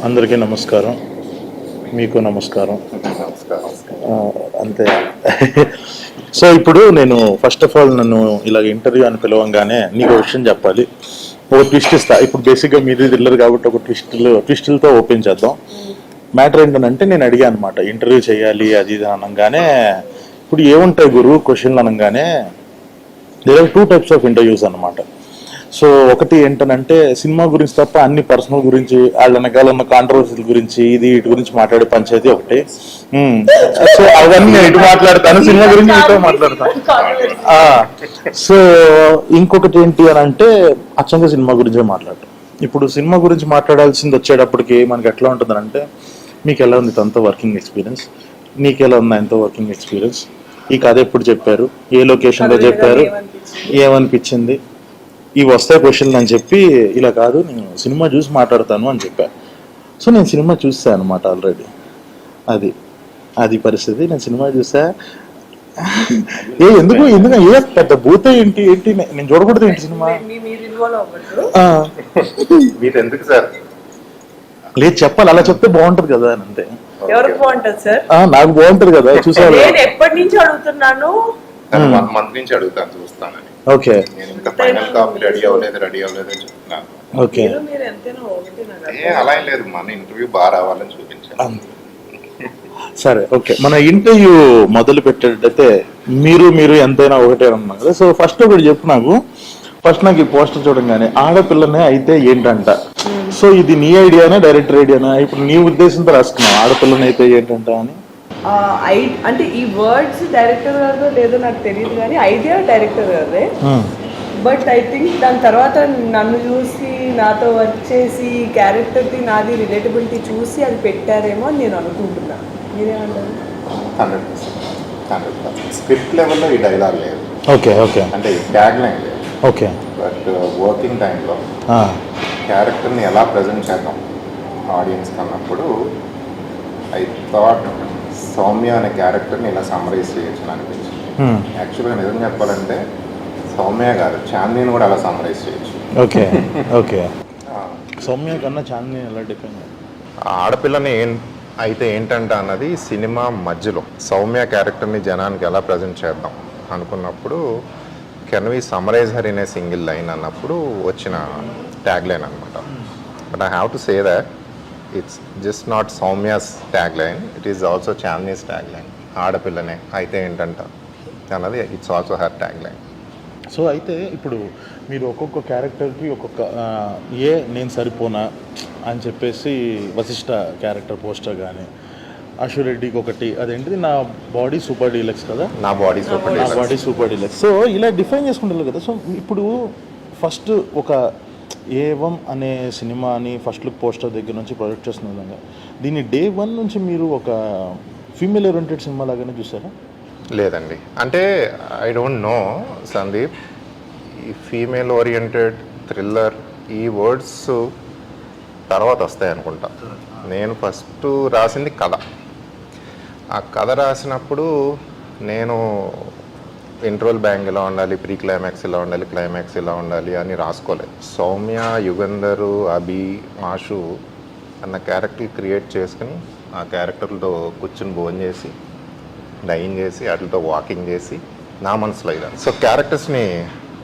అందరికీ నమస్కారం, మీకు నమస్కారం. అంతే. సో ఇప్పుడు నేను ఫస్ట్ ఆఫ్ ఆల్ నన్ను ఇలాగ ఇంటర్వ్యూ అని పిలవంగానే నీకు ఒక విషయం చెప్పాలి. ఒక ట్విస్ట్ ఇస్తా. ఇప్పుడు బేసిక్గా మీది థ్రిల్లర్ కాబట్టి ఒక ట్విస్టులతో ఓపెన్ చేద్దాం. మ్యాటర్ ఏంటంటే నేను అడిగా అనమాట, ఇంటర్వ్యూ చేయాలి అది ఇది అనగానే, ఇప్పుడు ఏముంటాయి గురు క్వశ్చన్లు అనగానే, there are 2 types of interviews అనమాట. సో ఒకటి ఏంటనంటే సినిమా గురించి తప్ప అన్ని పర్సనల్ గురించి, వాళ్ళ వెనకాల ఉన్న కాంట్రవర్సీల గురించి, ఇది ఇటు గురించి మాట్లాడే పంచాయతీ ఒకటి. సో అవన్నీ నేను ఇటు మాట్లాడతాను, సినిమా గురించి ఇటు మాట్లాడతాను. సో ఇంకొకటి ఏంటి అని అంటే అచ్చంగా సినిమా గురించే మాట్లాడటం. ఇప్పుడు సినిమా గురించి మాట్లాడాల్సింది వచ్చేటప్పటికి మనకి ఎట్లా ఉంటుందంటే, మీకు ఎలా ఉంది తనతో వర్కింగ్ ఎక్స్పీరియన్స్, నీకు ఎలా ఉంది ఆయనతో వర్కింగ్ ఎక్స్పీరియన్స్, ఈ కథ ఎప్పుడు చెప్పారు, ఏ లొకేషన్లో చెప్పారు, ఏమనిపించింది, ఇవి వస్తాయి క్వశ్చన్లు అని చెప్పి, ఇలా కాదు నేను సినిమా చూసి మాట్లాడతాను అని చెప్పాను. సో నేను సినిమా చూసాను అనమాట ఆల్రెడీ. అది పరిస్థితి. నేను సినిమా చూసా. ఎందుకు ఏ పెద్ద భూత ఏంటి నేను చూడకూడదు ఏంటి సినిమా? లేదు చెప్పాలి, అలా చెప్తే బాగుంటది కదా అని. అంతే. ఎవరికి బాగుంటది సార్? నాకు బాగుంటది కదా, చూసాను. నేను ఎప్పటి నుంచి అడుగుతున్నాను, 1 month నుంచి అడుగుతాను, చూస్తానని. ఓకే. నేను ఇంకా ఫైనల్ కాపీ రెడీ అవ్వలేదు అని చెప్తున్నాను. ఓకే. మీరు ఎంతైనా ఒకటేనా? అలా ఏం లేదు, మన ఇంటర్వ్యూ బాగా రావాలని చూపించాను. సరే, ఓకే. మన ఇంటర్వ్యూ మొదలు పెట్టేటైతే మీరు ఎంతైనా ఒకటే అన్నారు కదా. సో ఫస్ట్ ఒకటి చెప్పు నాకు. ఫస్ట్ నాకు ఈ పోస్టర్ చూడంగానే ఆడపిల్లనే అయితే ఏంటంట. సో ఇది నీ ఐడియానా డైరెక్టర్ ఐడియానా? ఇప్పుడు నీ ఉద్దేశంతో రాసుకున్నావు ఆడపిల్లని అయితే ఏంటంట అని. అంటే ఈ వర్డ్స్ డైరెక్టర్ గారిదో లేదో నాకు తెలియదు, కానీ ఐడియా డైరెక్టర్ గారిదే. బట్ ఐ థింక్ దాని తర్వాత నన్ను చూసి నాతో వర్క్ చేసి క్యారెక్టర్ది నాది రిలేటబిలిటీ చూసి అది పెట్టారేమో అని నేను అనుకుంటున్నా. మీరేమంటారు? 100% స్క్రిప్ట్ లెవెల్లో ఈ డైలాగ్ లేదు. Okay okay. అంటే ట్యాగ్ లైన్ లేదు. ఓకే. బట్ వర్కింగ్ టైంలో క్యారెక్టర్ని ఎలా ప్రజెంట్ చేద్దాం ఆడియన్స్ అన్నప్పుడు ఐ థాట్ సౌమ్య అనే క్యారెక్టర్ని ఇలా సమ్మరైజ్ చేయొచ్చు అని అనిపించింది. యాక్చువల్గా నిజం చెప్పాలంటే సౌమ్య గారు చాందిని కూడా అలా సమ్మరైజ్ చేయొచ్చు. Okay okay. సౌమ్య కన్నా చాందిని ఎలా డిఫైన్? ఆడపిల్లని అయితే ఏంటంట అన్నది సినిమా మధ్యలో సౌమ్య క్యారెక్టర్ని జనానికి ఎలా ప్రజెంట్ చేద్దాం అనుకున్నప్పుడు can we summarize her in a single line అన్నప్పుడు వచ్చిన ట్యాగ్ లైన్ అనమాట. But I have to say that it's just not Soumya's tag line, it is also Chandini's tag line. ఆడపిల్లనే అయితే ఏంటంట అన్నది it's also her tag line. So అయితే ఇప్పుడు మీరు ఒక్కొక్క క్యారెక్టర్కి ఒక్కొక్క నేను సరిపోనా అని చెప్పేసి వశిష్ఠ క్యారెక్టర్ పోస్టర్ కానీ, అశురెడ్డికి ఒకటి అదేంటిది నా బాడీ సూపర్ డీలక్స్ కదా, నా బాడీ సూపర్ డీలక్స్. సో ఇలా డిఫైన్ చేసుకుంటారు కదా. సో ఇప్పుడు ఫస్ట్ ఒక ఏవం అనే సినిమాని ఫస్ట్ లుక్ పోస్టర్ దగ్గర నుంచి ప్రొజెక్ట్ చేస్తున్న విధంగా దీన్ని డే 1 నుంచి మీరు ఒక ఫీమేల్ ఓరియంటెడ్ సినిమా లాగానే చూసారా? లేదండి, అంటే ఐ డోంట్ నో సందీప్, ఈ ఫీమేల్ ఓరియంటెడ్ థ్రిల్లర్ ఈ వర్డ్స్ తర్వాత వస్తాయి అనుకుంటా. నేను ఫస్ట్ రాసింది కథ. ఆ కథ రాసినప్పుడు నేను ఇంటర్వల్ బ్యాంగ్ ఇలా ఉండాలి, ప్రీ క్లైమాక్స్ ఇలా ఉండాలి, క్లైమాక్స్ ఇలా ఉండాలి అని రాసుకోలేదు. సౌమ్య, యుగంధరు, అభి, ఆషు అన్న క్యారెక్టర్ క్రియేట్ చేసుకుని ఆ క్యారెక్టర్లతో కూర్చుని భోజనం చేసి డైన్ చేసి వాటితో వాకింగ్ చేసి నా మనసులో ఇలా సో క్యారెక్టర్స్ని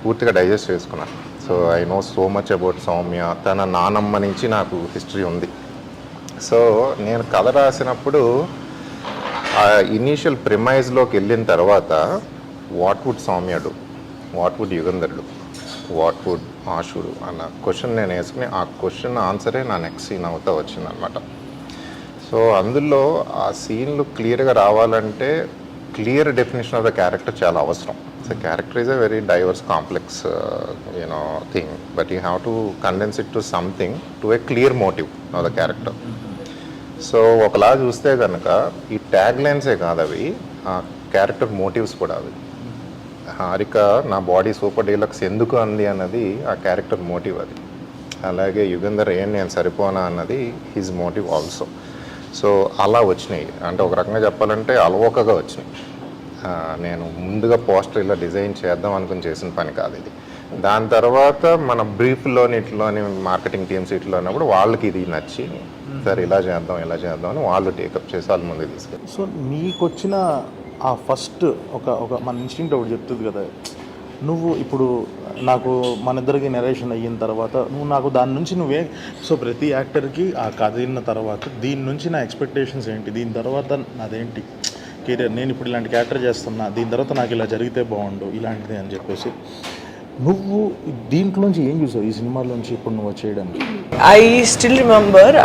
పూర్తిగా డైజెస్ట్ చేసుకున్నాను. So I know so much about Soumya. తన నానమ్మ నుంచి నాకు హిస్టరీ ఉంది. సో నేను కథ రాసినప్పుడు ఆ ఇనీషియల్ ప్రిమైజ్లోకి వెళ్ళిన తర్వాత what would Soumya do, what would Yugandhar do, what would ఆషుడు అన్న క్వశ్చన్ నేను వేసుకుని ఆ క్వశ్చన్ ఆన్సరే నా నెక్స్ట్ సీన్ అవుతా వచ్చిందనమాట. సో అందులో ఆ సీన్లు క్లియర్గా రావాలంటే clear definition of the character చాలా అవసరం. So character is a very diverse complex thing, but you have to condense it to something to a clear motive of the character. So ఒకలా చూస్తే కనుక ఈ ట్యాగ్ లైన్సే కాదు అవి, ఆ క్యారెక్టర్ మోటివ్స్ కూడా అవి. హారిక నా బాడీ సూపర్ డీలక్స్ ఎందుకు అంది అన్నది ఆ క్యారెక్టర్ మోటివ్ అది. అలాగే యుగంధర్ నేను సరిపోనా అన్నది హిజ్ మోటివ్ ఆల్సో. సో అలా వచ్చినాయి. అంటే ఒక రకంగా చెప్పాలంటే అలవోకగా వచ్చినాయి. నేను ముందుగా పోస్టర్ ఇలా డిజైన్ చేద్దాం అనుకుని చేసిన పని కాదు ఇది. దాని తర్వాత మన బ్రీఫ్లోని ఇట్లోని మార్కెటింగ్ టీమ్స్ ఇట్లా ఉన్నప్పుడు వాళ్ళకి ఇది నచ్చి సరే ఇలా చేద్దాం అని వాళ్ళు టేకప్ చేసి వాళ్ళ ముందు తీసుకెళ్ళి. సో నీకు వచ్చిన ఆ ఫస్ట్ ఒక మన ఇన్స్టింక్ట్ ఒకటి చెప్తుంది కదా, నువ్వు ఇప్పుడు నాకు మన ఇద్దరికి నెరేషన్ అయిన తర్వాత నువ్వు నాకు దాని నుంచి సో ప్రతి యాక్టర్కి ఆ కథ విన్న తర్వాత దీని నుంచి నా ఎక్స్పెక్టేషన్స్ ఏంటి, దీని తర్వాత నాదేంటి కెరియర్, నేను ఇప్పుడు ఇలాంటి క్యారెక్టర్ చేస్తున్నా, దీని తర్వాత నాకు ఇలా జరిగితే బాగుండు ఇలాంటిది అని చెప్పేసి నువ్వు దీంట్లోంచి ఏం చూసావు ఈ సినిమాలోంచి ఇప్పుడు నువ్వు చేయడానికి? I still remember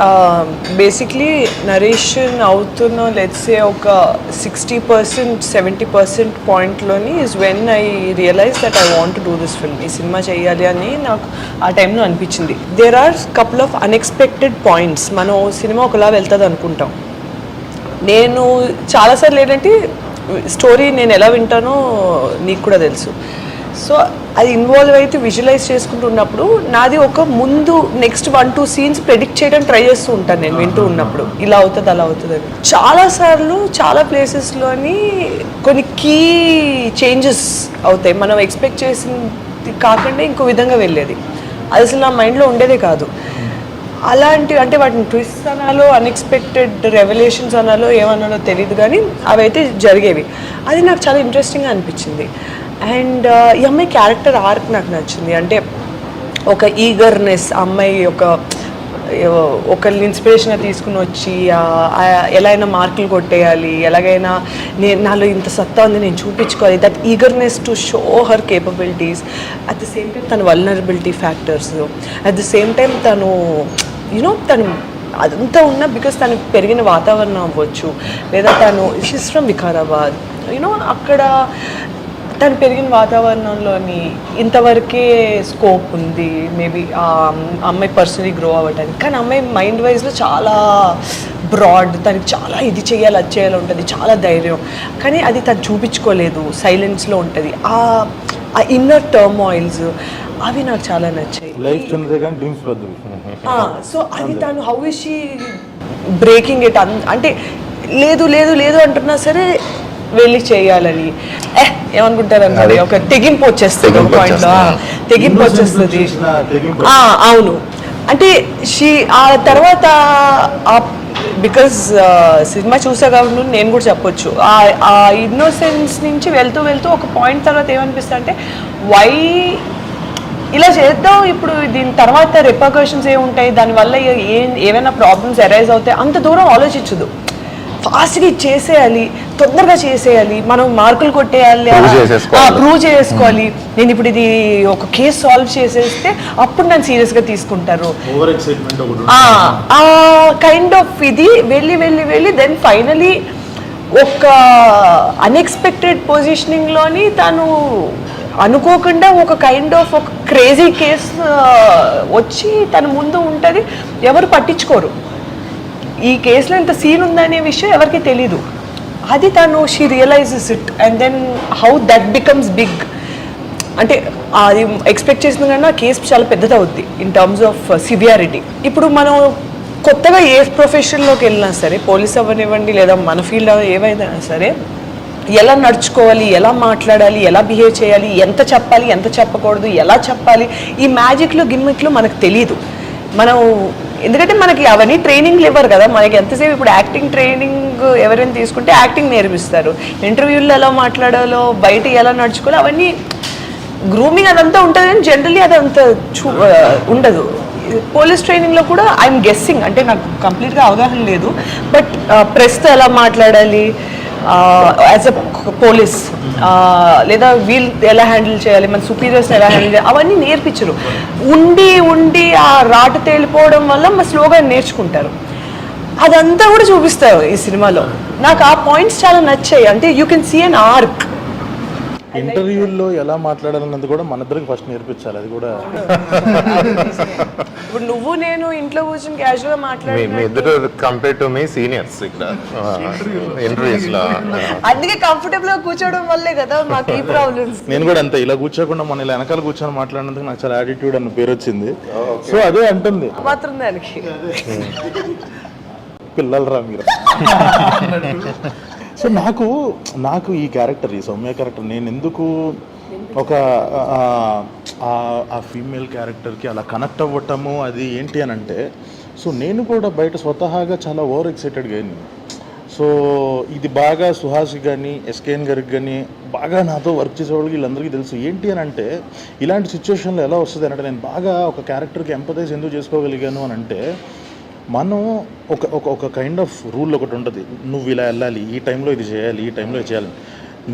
basically narration అవుతున్న లెట్సే ఒక 60% 70% పాయింట్లోని is when I realize that I want to do this film. ఈ సినిమా చేయాలి అని నాకు ఆ టైంలో అనిపించింది. There are couple of unexpected points. మనం సినిమా ఒకలా వెళ్తుంది అనుకుంటాం. నేను చాలాసార్లు ఏంటంటే స్టోరీ నేను ఎలా వింటానో నీకు కూడా తెలుసు. సో అది ఇన్వాల్వ్ అయితే విజువలైజ్ చేసుకుంటున్నప్పుడు నాది ఒక ముందు నెక్స్ట్ 1-2 సీన్స్ ప్రెడిక్ట్ చేయడం ట్రై చేస్తూ ఉంటాను నేను వింటూ ఉన్నప్పుడు, ఇలా అవుతుంది అలా అవుతుంది అని. చాలాసార్లు చాలా ప్లేసెస్లోని కొన్ని కీ చేంజెస్ అవుతాయి, మనం ఎక్స్పెక్ట్ చేసింది కాకుండా ఇంకో విధంగా వెళ్ళేది. అది అసలు నా మైండ్లో ఉండేదే కాదు. అలాంటి అంటే వాటిని ట్విస్ట్ అనాలో అన్ఎక్స్పెక్టెడ్ రెవల్యూషన్స్ అనాలో ఏమన్నాలో తెలియదు, కానీ అవి అయితే జరిగేవి. అది నాకు చాలా ఇంట్రెస్టింగ్గా అనిపించింది. అండ్ ఈ అమ్మాయి క్యారెక్టర్ ఆర్క్ నాకు నచ్చింది. అంటే ఒక ఈగర్నెస్, అమ్మాయి ఒకరిని ఇన్స్పిరేషన్గా తీసుకుని వచ్చి ఎలా అయినా మార్కులు కొట్టేయాలి, ఎలాగైనా నాలో ఇంత సత్తా ఉంది నేను చూపించుకోవాలి, that eagerness to show her capabilities. At the same time తన vulnerability factors, at the same time తను తను అదంతా ఉన్నా బికాస్ తను పెరిగిన వాతావరణం అవ్వచ్చు, లేదా తను షీస్ ఫ్రమ్ వికారాబాద్, అక్కడ తను పెరిగిన వాతావరణంలోని ఇంతవరకే స్కోప్ ఉంది మేబీ ఆ అమ్మాయి పర్సనలీ గ్రో అవ్వడానికి. కానీ అమ్మాయి మైండ్ వైజ్లో చాలా బ్రాడ్, తనకి చాలా ఇది చేయాలి అది చేయాలి ఉంటుంది, చాలా ధైర్యం, కానీ అది తను చూపించుకోలేదు, సైలెన్స్లో ఉంటుంది. ఆ ఇన్నర్ టర్మాయిల్స్ అవి నాకు చాలా నచ్చాయి. సో అది తను how is she breaking it, అంటే లేదు లేదు లేదు అంటున్నా సరే వెళ్ళి చేయాలని ఏమనుకుంటారు అన్నది ఒక తెగింపు వచ్చేస్తుంది, ఒక పాయింట్లో తెగింపు వచ్చేస్తుంది. అవును, అంటే ఆ తర్వాత బికాజ్ సినిమా చూసా కాబట్టి నేను కూడా చెప్పొచ్చు, ఆ ఇన్నోసెన్స్ నుంచి వెళ్తూ వెళ్తూ ఒక పాయింట్ తర్వాత ఏమనిపిస్తుంది అంటే వై ఇలా చేద్దాం, ఇప్పుడు దీని తర్వాత రిపర్కషన్స్ ఏముంటాయి, దానివల్ల ఏమైనా ప్రాబ్లమ్స్ అరైజ్ అవుతాయి, అంత దూరం ఆలోచించదు. ఫాస్ట్గా చేసేయాలి, తొందరగా చేసేయాలి, మనం మార్కులు కొట్టేయాలి, ప్రూవ్ చేసుకోవాలి. నేను ఇప్పుడు ఇది ఒక కేసు సాల్వ్ చేసేస్తే అప్పుడు నన్ను సీరియస్గా తీసుకుంటారు. ఆ కైండ్ ఆఫ్ ఇది వెళ్ళి వెళ్ళి వెళ్ళి దెన్ ఫైనలీ ఒక అన్ఎక్స్పెక్టెడ్ పొజిషనింగ్లోని తను అనుకోకుండా ఒక కైండ్ ఆఫ్ ఒక క్రేజీ కేసు వచ్చి తన ముందు ఉంటుంది, ఎవరు పట్టించుకోరు. ఈ కేసులో ఇంత సీన్ ఉందనే విషయం ఎవరికి తెలీదు. అది తను she realises it and then how that becomes big. అంటే అది ఎక్స్పెక్ట్ చేసిన కన్నా కేసు చాలా పెద్దది అవుద్ది ఇన్ టర్మ్స్ ఆఫ్ సివియారిటీ. ఇప్పుడు మనం కొత్తగా ఏ ప్రొఫెషన్లోకి వెళ్ళినా సరే, పోలీస్ అవ్వనివ్వండి లేదా మన ఫీల్డ్ ఏవైనా సరే, ఎలా నడుచుకోవాలి, ఎలా మాట్లాడాలి, ఎలా బిహేవ్ చేయాలి, ఎంత చెప్పాలి ఎంత చెప్పకూడదు, ఎలా చెప్పాలి, ఈ మ్యాజిక్లు గిమ్మిక్లు మనకు తెలీదు. మనం ఎందుకంటే మనకి అవన్నీ ట్రైనింగ్లు ఇవ్వరు కదా. మనకి ఎంతసేపు ఇప్పుడు యాక్టింగ్ ట్రైనింగ్ ఎవరైనా తీసుకుంటే యాక్టింగ్ నేర్పిస్తారు, ఇంటర్వ్యూల్లో ఎలా మాట్లాడాలో, బయట ఎలా నడుచుకోవాలో అవన్నీ గ్రూమింగ్ అదంతా ఉంటుంది, కానీ జనరల్లీ అదంతా ఉండదు. పోలీస్ ట్రైనింగ్లో కూడా ఐఎమ్ గెస్సింగ్, అంటే నాకు కంప్లీట్గా అవగాహన లేదు, బట్ ప్రెస్తో ఎలా మాట్లాడాలి యాజ్ అ పోలీస్, లేదా వీళ్ళు ఎలా హ్యాండిల్ చేయాలి, మన సుపీరియర్స్ని ఎలా హ్యాండిల్ చేయాలి, అవన్నీ నేర్పించరు. ఉండి ఉండి ఆ రాటు తేలిపోవడం వల్ల మన స్లోగా నేర్చుకుంటారు. అదంతా కూడా చూపిస్తారు ఈ సినిమాలో. నాకు ఆ పాయింట్స్ చాలా నచ్చాయి. అంటే you can see an arc. ఇంటర్వ్యూల్లో ఎలా మాట్లాడాలన్నది కూడా మన ఇద్దరికి ఫస్ట్ నేర్పించాలి. అది కూడా ఇప్పుడు నువ్వు నేను ఇంట్లో కూర్చొని క్యాజువల్ గా మాట్లాడి మీ ఇద్దరు కంపేర్ టు మీ సీనియర్స్ ఇక్కడ ఇంటర్వ్యూస్ లో, అందుకే కంఫర్టబుల్ గా కూర్చోవడం వల్లే కదా మాకు ఈ ప్రాబ్లమ్స్. నేను కూడా అంతే, ఇలా కూర్చోకుండా మన ఇలా వెనకాల కూర్చొని మాట్లాడినందుకు నాకు చాలా యాటిట్యూడ్ అన్న పేరు వచ్చింది. సో అదే అంటుంది మాత్రం దానికి పిల్లలరా మీరు. సో నాకు ఈ క్యారెక్టర్, ఈ సౌమ్య క్యారెక్టర్ నేను ఎందుకు ఒక ఆ ఫీమేల్ క్యారెక్టర్కి అలా కనెక్ట్ అవ్వటము అది ఏంటి అని అంటే, సో నేను కూడా బయట స్వతహాగా చాలా ఓవర్ ఎక్సైటెడ్గా అయింది. సో ఇది బాగా సుహాస్కి కానీ ఎస్కేఎన్ గారికి కానీ బాగా నాతో వర్క్ చేసేవాళ్ళకి వీళ్ళందరికీ తెలుసు. ఏంటి అని అంటే ఇలాంటి సిచ్యువేషన్లో ఎలా వస్తుంది అంటే, నేను బాగా ఒక క్యారెక్టర్కి ఎంపథైజ్ ఎందుకు చేసుకోగలిగాను అని అంటే, మనం ఒక కైండ్ ఆఫ్ రూల్ ఒకటి ఉంటుంది, నువ్వు ఇలా వెళ్ళాలి, ఈ టైంలో ఇది చేయాలి, ఈ టైంలో ఇది చేయాలి.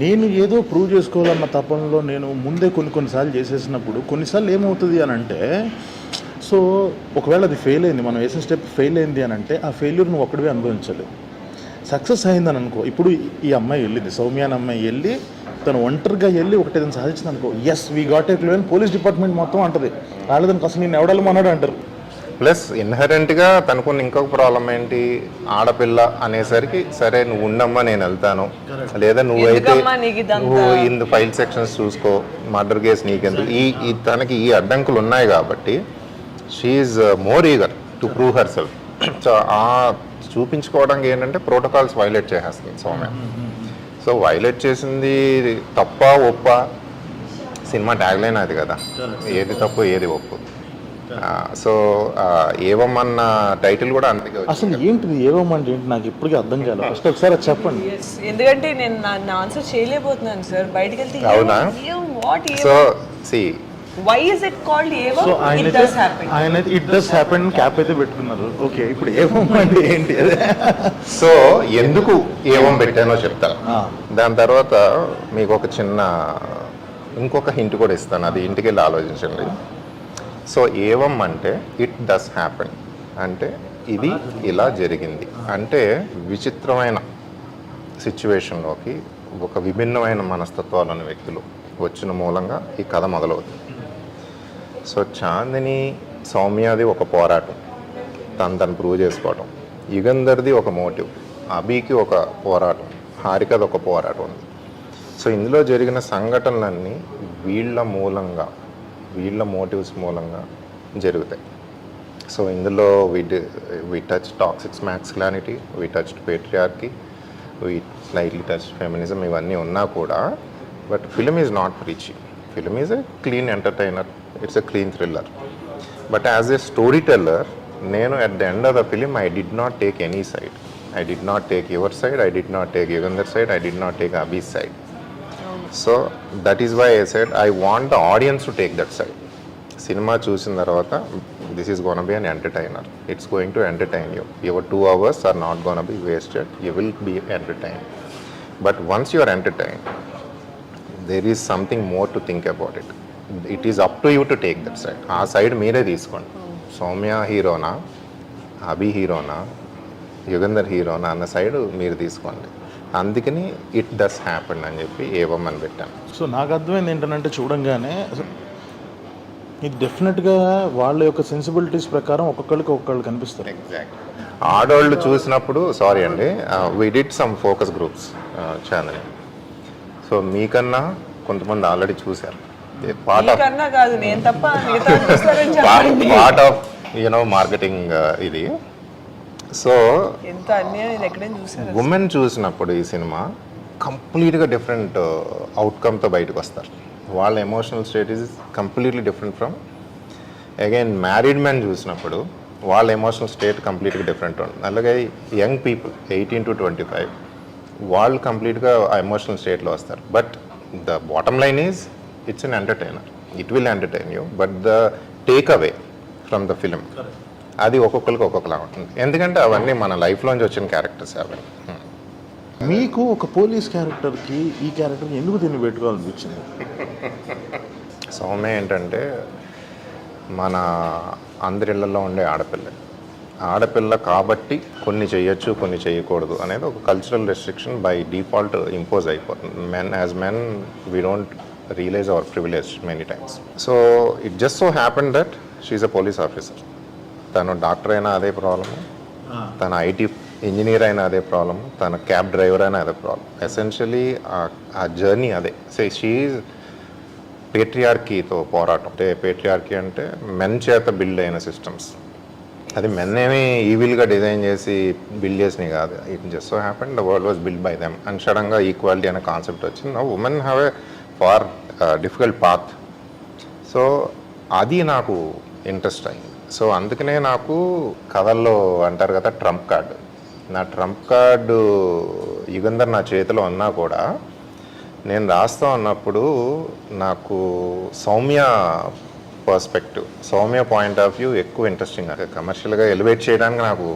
నేను ఏదో ప్రూవ్ చేసుకోవాలన్న తపనలో నేను ముందే కొన్నిసార్లు చేసేసినప్పుడు కొన్నిసార్లు ఏమవుతుంది అని అంటే, సో ఒకవేళ అది ఫెయిల్ అయింది, మనం వేసిన స్టెప్ ఫెయిల్ అయింది అని అంటే ఆ ఫెయిల్యూర్ నువ్వు ఒక్కడివే అనుభవించాలి. సక్సెస్ అయిందని అనుకో, ఇప్పుడు ఈ అమ్మాయి వెళ్ళింది, సౌమ్య అనే అమ్మాయి వెళ్ళి తను ఒంటరిగా వెళ్ళి ఒకటి ఏదైనా సాధించింది అనుకో, yes we got a clue అని పోలీస్ డిపార్ట్మెంట్ మొత్తం అంటది, రాలేదని అసలు నేను ఎవడాలమన్నాడు అంటారు. ప్లస్ ఇన్హరెంట్గా తనకున్న ఇంకొక ప్రాబ్లం ఏంటి, ఆడపిల్ల అనేసరికి సరే నువ్వు ఉండమ్మా నేను వెళ్తాను, లేదా నువ్వైతే ఎందుకమ్మా నీకు ఇదంతా? నువ్వు ఇన్ ఫైల్ సెక్షన్స్ చూసుకో, మర్డర్ కేసు నీకెందుకు, తనకి ఈ అడ్డంకులు ఉన్నాయి కాబట్టి she more eager to prove herself. So ఆ చూపించుకోవడానికి ఏంటంటే ప్రోటోకాల్స్ వైలేట్ చేసేస్తుంది సౌమ్య. సో వైలేట్ చేసింది తప్ప ఒప్ప, సినిమా ట్యాగ్లైన్ అది కదా, ఏది తప్పు ఏది ఒప్పు. సో ఏవమ్మన్న టైటిల్ కూడా అందుకే అసలు ఏంటిది ఏవమ్మంటే ఏంటి నాకు ఇప్పటికీ అర్థం కాలేదు. ఫస్ట్ ఒకసారి అది చెప్పండి. ఎందుకంటే నేను నా ఆన్సర్ చేయలేకపోతున్నాను సార్. బయటికి వెళ్తే అవునా? What so see why is it called ఏవం? So it does happen. ఆయన ఇట్ డస్ హ్యాపెన్ క్యాప్ అయితే పెట్టుకున్నారు. ఓకే, ఇప్పుడు ఏవమ్మంటే ఏంటి అదే? సో ఎందుకు ఏవం పెట్టానో చెప్తాను, దాని తర్వాత మీకు ఒక చిన్న ఇంకొక హింట్ కూడా ఇస్తాను, అది ఇంటికి వెళ్ళి ఆలోచించండి. సో ఏవం అంటే ఇట్ డస్ హ్యాపెన్ అంటే ఇది ఇలా జరిగింది అంటే విచిత్రమైన సిచ్యువేషన్లోకి ఒక విభిన్నమైన మనస్తత్వాలను వ్యక్తులు వచ్చిన మూలంగా ఈ కథ మొదలవుతుంది. సో చాందిని సౌమ్యది ఒక పోరాటం, తను ప్రూవ్ చేసుకోవటం, యుగంధర్ది ఒక మోటివ్, అభికి ఒక పోరాటం, హారికది ఒక పోరాటం ఉంది. సో ఇందులో జరిగిన సంఘటనలన్నీ వీళ్ళ మోటివ్స్ మూలంగా జరుగుతాయి. సో ఇందులో we touch toxic masculinity, we touch patriarchy, we slightly touch feminism, ఇవన్నీ ఉన్నా కూడా but film is not preachy. Film is a clean entertainer, it's a clean thriller. But as a story teller నేను at the end of the film I did not take any side. I did not take your side, I did not take Yugandhar side, I did not take Abhi's side. So that is why I said I want the audience to take that side. Cinema చూసిన తర్వాత this is gonna be an entertainer, it's going to entertain you. Your 2 hours are not gonna be wasted, you will be entertain. But once you are entertain there is something more to think about it. It is up to you to take that side. ఆ side మీరే తీసుకోండి. సౌమ్య హీరోనా, అభి హీరోనా, యుగంధర్ హీరోనా అన్న side మీరు తీసుకోండి. అందుకని ఇట్ డస్ హ్యాపెన్ అని చెప్పి ఏవం అని పెట్టాను. సో నాకు అర్థమైంది ఏంటంటే చూడంగానే ఇది డెఫినెట్గా వాళ్ళ యొక్క సెన్సిబిలిటీస్ ప్రకారం ఒక్కొక్కళ్ళు కనిపిస్తారు. ఎగ్జాక్ట్. ఆడవాళ్ళు చూసినప్పుడు సారీ అండి, we did some focus groups channel. So మీకన్నా కొంతమంది ఆల్రెడీ చూశారు. పార్ట్ ఆఫ్ మార్కెటింగ్ ఇది. సో ఉమెన్ చూసినప్పుడు ఈ సినిమా కంప్లీట్గా డిఫరెంట్ అవుట్కమ్తో బయటకు వస్తారు. వాళ్ళ emotional state is completely different from again married men చూసినప్పుడు వాళ్ళ ఎమోషనల్ స్టేట్ కంప్లీట్గా డిఫరెంట్ ఉంటుంది. అలాగే యంగ్ పీపుల్ 18 to 25 వాళ్ళు కంప్లీట్గా ఆ ఎమోషనల్ స్టేట్లో వస్తారు. But the bottom line is it's an entertainer, it will entertain you. But the take away from the film అది ఒక్కొక్కరికి ఒక్కొక్కలా ఉంటుంది. ఎందుకంటే అవన్నీ మన లైఫ్లోంచి వచ్చిన క్యారెక్టర్స్ అవన్నీ. మీకు ఒక పోలీస్ క్యారెక్టర్కి ఈ క్యారెక్టర్కి ఎందుకు దీన్ని పెట్టుకోవాలనిపించింది? సౌమ్య ఏంటంటే మన అందరిళ్లలో ఉండే ఆడపిల్ల కాబట్టి కొన్ని చేయొచ్చు కొన్ని చేయకూడదు అనేది ఒక cultural restriction by default impose అయిపోతుంది. Men we don't realize our privilege many times. So it just so happen that she's a police officer. తను డాక్టర్ అయినా అదే ప్రాబ్లము, తన ఐటీ ఇంజనీర్ అయినా అదే ప్రాబ్లము, తన క్యాబ్ డ్రైవర్ అయినా అదే ప్రాబ్లం. ఎసెన్షియలీ ఆ జర్నీ అదే. సో షీఈ్ పేట్రియార్కీతో పోరాటం. అంటే పేట్రియార్కీ అంటే మెన్ చేత బిల్డ్ అయిన సిస్టమ్స్. అది మెన్ ఏమీ ఈవిల్గా డిజైన్ చేసి బిల్డ్ చేసినవి కాదు. It just so happen the world was build by them. And సడన్గా ఈక్వాలిటీ అనే కాన్సెప్ట్ వచ్చింది. Women have a far difficult path. So అది నాకు ఇంట్రెస్ట్ అయింది. సో అందుకనే నాకు కథల్లో అంటారు కదా ట్రంప్ కార్డు, నా ట్రంప్ కార్డు యుగంధర్ నా చేతిలో ఉన్నా కూడా నేను రాస్తా ఉన్నప్పుడు నాకు Soumya perspective, Soumya point of view ఎక్కువ ఇంట్రెస్టింగ్. కమర్షియల్గా ఎలివేట్ చేయడానికి నాకు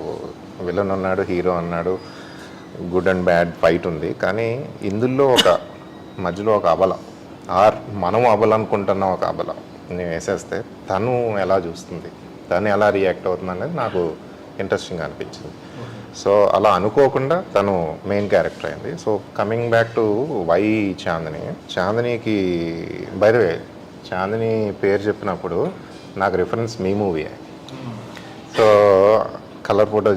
విలన్ ఉన్నాడు, హీరో అన్నాడు, గుడ్ అండ్ బ్యాడ్ ఫైట్ ఉంది. కానీ ఇందులో ఒక మధ్యలో ఒక అబల, మనం అబల అనుకుంటున్న ఒక అబల నేను వేసేస్తే తను ఎలా చూస్తుంది, తను ఎలా రియాక్ట్ అవుతుంది అనేది నాకు ఇంట్రెస్టింగ్ అనిపించింది. సో అలా అనుకోకుండా తను మెయిన్ క్యారెక్టర్ అయింది. So coming back to why చాందినికి బై ద వే చాందిని పేరు చెప్పినప్పుడు నాకు రిఫరెన్స్ మీ మూవీ. సో కలర్ ఫోటో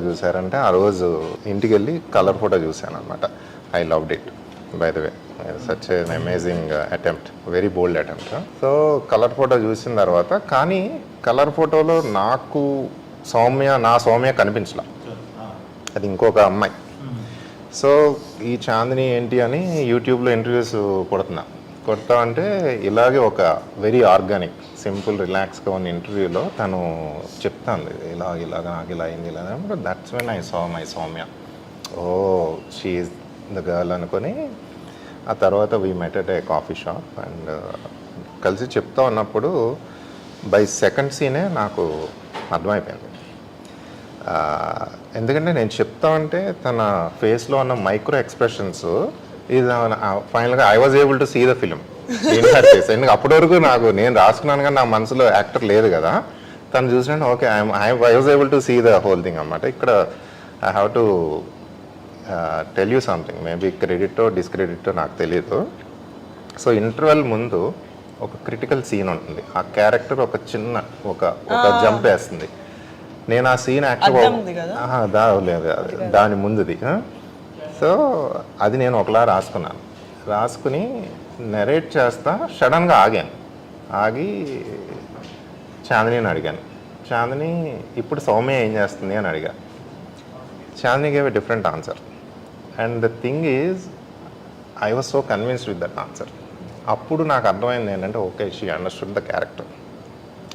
చూసారంటే ఆ రోజు ఇంటికి వెళ్ళి కలర్ ఫోటో చూశాను అనమాట. I loved it by the way, such an amazing attempt, very bold attempt. So colour photo చూసిన తర్వాత కానీ కలర్ ఫోటోలో నాకు సౌమ్య కనిపించలా, అది ఇంకొక అమ్మాయి. సో ఈ చాందిని ఏంటి అని యూట్యూబ్లో ఇంటర్వ్యూస్ కొడతా అంటే ఇలాగే ఒక వెరీ ఆర్గానిక్, సింపుల్, రిలాక్స్గా ఉన్న ఇంటర్వ్యూలో తను చెప్తాను ఇలాగ నాకు ఇలా అయింది ఇలా. That's when I saw my Soumya, oh she is the girl అనుకొని ఆ తర్వాత we met at a coffee shop and కలిసి చెప్తా ఉన్నప్పుడు బై సెకండ్ సీనే నాకు అర్థమైపోయింది. ఎందుకంటే నేను చెప్తా ఉంటే తన ఫేస్లో ఉన్న మైక్రో ఎక్స్ప్రెషన్స్ ఇది ఫైనల్గా I was able to see the film in her face. ఎందుకంటే అప్పటి వరకు నేను రాసుకున్నాను కానీ నా మనసులో యాక్టర్ లేదు కదా. తను చూసినట్టు okay I was able to see the whole thing అన్నమాట. ఇక్కడ I have to tell you something, maybe క్రెడిటో డిస్క్రెడిటో నాకు తెలీదు. సో ఇంటర్వెల్ ముందు ఒక క్రిటికల్ సీన్ ఉంటుంది, ఆ క్యారెక్టర్ ఒక చిన్న ఒక జంప్ వేస్తుంది. నేను ఆ సీన్ లేదు దాని ముందుది. సో అది నేను ఒకలా రాసుకుని నెరేట్ చేస్తా సడన్గా ఆగి చాందిని అడిగాను, చాందిని ఇప్పుడు సౌమ్య ఏం చేస్తుంది అని అడిగా. Chandini gave a different answer and the thing is I was so convinced with that answer. అప్పుడు నాకు అర్థమైంది ఏంటంటే okay, she understood the character